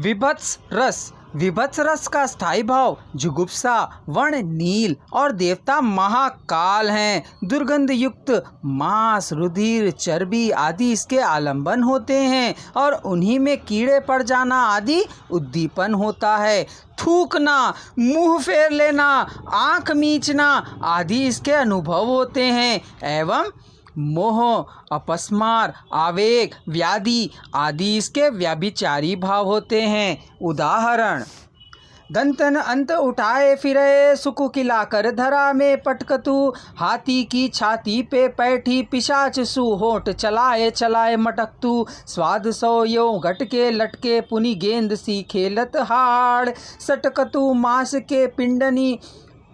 विभत्स रस। विभत्स रस का स्थायी भाव जुगुप्सा, वर्ण नील और देवता महाकाल हैं। दुर्गंध युक्त मांस, रुधिर, चर्बी आदि इसके आलंबन होते हैं और उन्हीं में कीड़े पड़ जाना आदि उद्दीपन होता है। थूकना, मुंह फेर लेना, आंख मीचना आदि इसके अनुभव होते हैं एवं मोह, अपस्मार, आवेग, व्याधि आदि इसके व्याभिचारी भाव होते हैं। उदाहरण: दंतन अंत उठाए फिरे, सुकु खिलाकर धरा में पटकतु। हाथी की छाती पे बैठी पिशाच सु, होठ चलाए चलाए मटकतु। स्वाद सो यो घटके लटके, पुनि गेंद सी खेलत हाड़। सटकतु मांस के पिंडनी,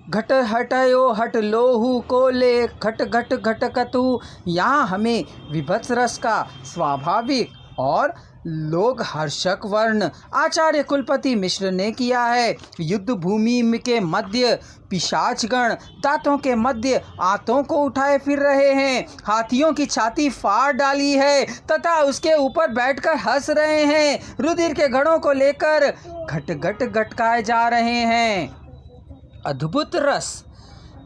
घट हटयो हट लोहू कोले, घट घट घटकतु। यहाँ हमें विभत्स रस का स्वाभाविक और लोक हर्षक वर्ण आचार्य कुलपति मिश्र ने किया है। युद्ध भूमि के मध्य पिशाचगण दांतों के मध्य आंतों को उठाए फिर रहे हैं, हाथियों की छाती फाड़ डाली है तथा उसके ऊपर बैठकर हंस रहे हैं, रुधिर के घड़ों को लेकर घट घट घटकाए जा रहे हैं। अद्भुत रस।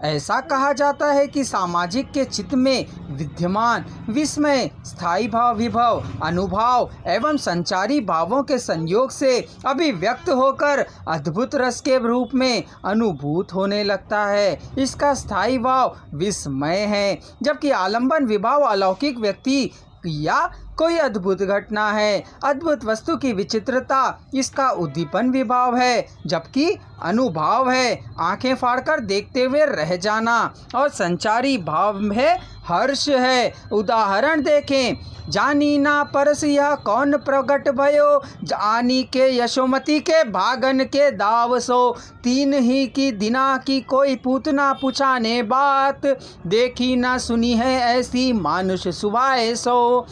ऐसा कहा जाता है कि सामाजिक के चित्त में विद्यमान विस्मय, स्थायी भाव, विभव, अनुभाव एवं संचारी भावों के संयोग से अभिव्यक्त होकर अद्भुत रस के रूप में अनुभूत होने लगता है। इसका स्थायी भाव विस्मय है, जबकि आलंबन विभाव अलौकिक व्यक्ति या कोई अद्भुत घटना है। अद्भुत वस्तु की विचित्रता इसका उद्दीपन विभाव है, जबकि अनुभाव है आंखें फाड़कर देखते हुए रह जाना, और संचारी भाव है हर्ष है। उदाहरण देखें: जानी ना परस यह कौन प्रगट भयो, जानी के यशोमती के भागन के दाव सो। तीन ही की दिना की कोई पूतना पुछाने बात, देखी ना सुनी है ऐसी मानुष सुभाए सो।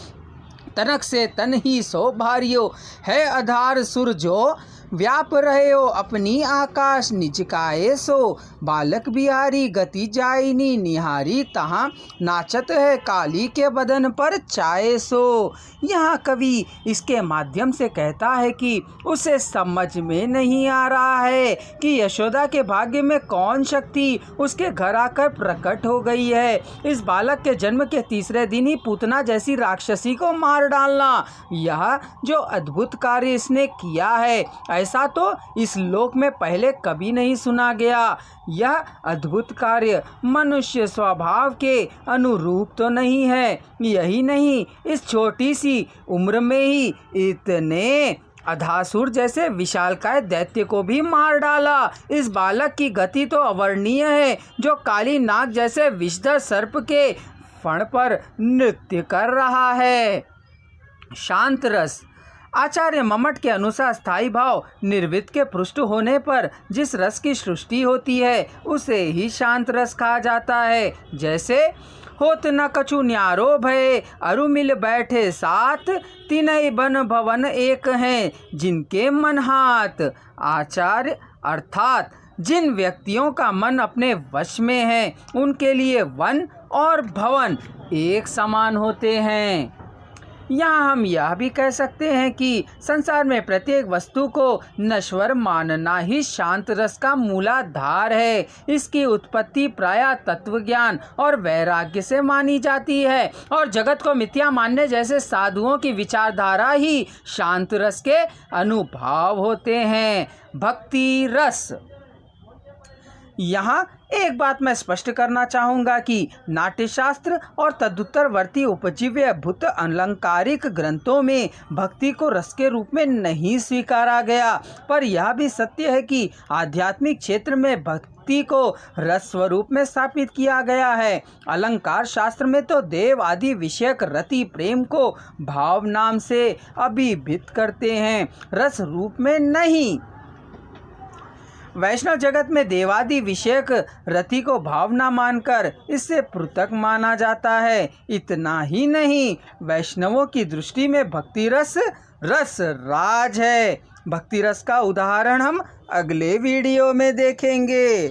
तनक से तन ही सो भारियो, है आधार सुर जो व्याप रहे हो अपनी आकाश निचकाए सो। बालक बिहारी गति जाइनी निहारी, तहाँ नाचत है काली के बदन पर चाहे सो। यहाँ कवि इसके माध्यम से कहता है कि उसे समझ में नहीं आ रहा है कि यशोदा के भाग्य में कौन शक्ति उसके घर आकर प्रकट हो गई है। इस बालक के जन्म के तीसरे दिन ही पूतना जैसी राक्षसी को मार डालना, यह जो अद्भुत कार्य इसने किया है ऐसा तो इस लोक में पहले कभी नहीं सुना गया। यह अद्भुत कार्य मनुष्य स्वभाव के अनुरूप तो नहीं है। यही नहीं, इस छोटी सी उम्र में ही इतने अधासुर जैसे विशालकाय दैत्य को भी मार डाला। इस बालक की गति तो अवर्णनीय है, जो काली नाग जैसे विषधर सर्प के फण पर नृत्य कर रहा है। शांत रस। आचार्य मम्मट के अनुसार स्थायी भाव निर्वित के पृष्ठ होने पर जिस रस की सृष्टि होती है उसे ही शांत रस कहा जाता है। जैसे: होत न कछु न्यारो भय, अरु मिल बैठे साथ, तीनई बन भवन एक हैं, जिनके मन हाथ। आचार्य अर्थात जिन व्यक्तियों का मन अपने वश में है उनके लिए वन और भवन एक समान होते हैं। यहाँ हम यह भी कह सकते हैं कि संसार में प्रत्येक वस्तु को नश्वर मानना ही शांत रस का मूलाधार है। इसकी उत्पत्ति प्रायः तत्वज्ञान और वैराग्य से मानी जाती है, और जगत को मिथ्या मानने जैसे साधुओं की विचारधारा ही शांत रस के अनुभाव होते हैं। भक्ति रस। यहाँ एक बात मैं स्पष्ट करना चाहूँगा कि नाट्यशास्त्र और तदुत्तरवर्ती उपजीव्य भूत अलंकारिक ग्रंथों में भक्ति को रस के रूप में नहीं स्वीकारा गया, पर यह भी सत्य है कि आध्यात्मिक क्षेत्र में भक्ति को रस स्वरूप में स्थापित किया गया है। अलंकार शास्त्र में तो देव आदि विषयक रति प्रेम को भाव नाम से अभिहित करते हैं, रस रूप में नहीं। वैष्णव जगत में देवादि विषयक रति को भावना मानकर इससे पृथक माना जाता है। इतना ही नहीं, वैष्णवों की दृष्टि में भक्ति रस राज है। भक्ति रस का उदाहरण हम अगले वीडियो में देखेंगे।